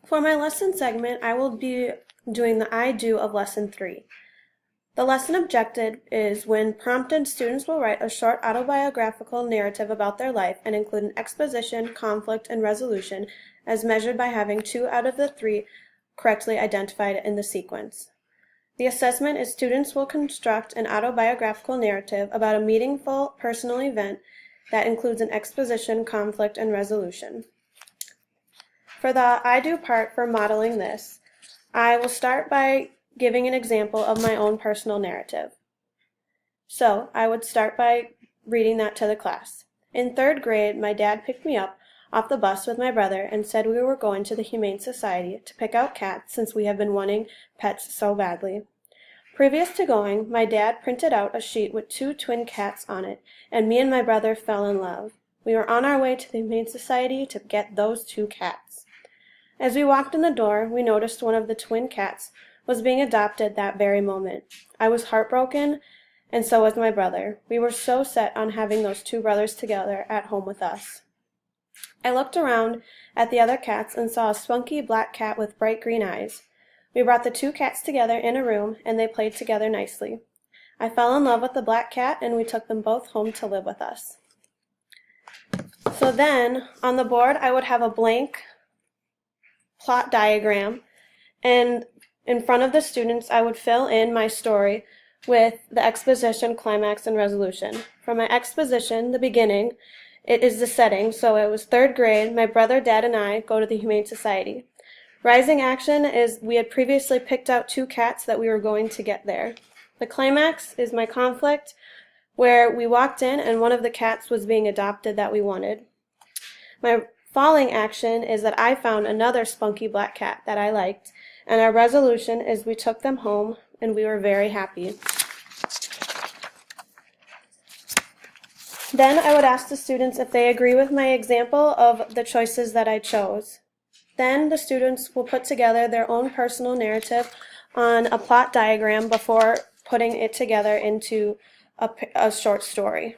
For my lesson segment, I will be doing the I do of lesson 3. The lesson objective is when prompted, students will write a short autobiographical narrative about their life and include an exposition, conflict, and resolution as measured by having 2 out of the 3 correctly identified in the sequence. The assessment is students will construct an autobiographical narrative about a meaningful personal event that includes an exposition, conflict, and resolution. For the I do part for modeling this, I will start by giving an example of my own personal narrative. So I would start by reading that to the class. In 3rd grade, my dad picked me up off the bus with my brother and said we were going to the Humane Society to pick out cats since we have been wanting pets so badly. Previous to going, my dad printed out a sheet with 2 twin cats on it, and me and my brother fell in love. We were on our way to the Humane Society to get those 2 cats. As we walked in the door, we noticed one of the twin cats was being adopted that very moment. I was heartbroken, and so was my brother. We were so set on having those 2 brothers together at home with us. I looked around at the other cats and saw a spunky black cat with bright green eyes. We brought the 2 cats together in a room, and they played together nicely. I fell in love with the black cat, and we took them both home to live with us. So then, on the board, I would have a blank plot diagram, and in front of the students, I would fill in my story with the exposition, climax, and resolution. For my exposition, the beginning, it is the setting, so it was 3rd grade, my brother, dad, and I go to the Humane Society. Rising action is we had previously picked out 2 cats that we were going to get there. The climax is my conflict, where we walked in and one of the cats was being adopted that we wanted. My falling action is that I found another spunky black cat that I liked, and our resolution is we took them home and we were very happy. Then I would ask the students if they agree with my example of the choices that I chose. Then the students will put together their own personal narrative on a plot diagram before putting it together into a short story.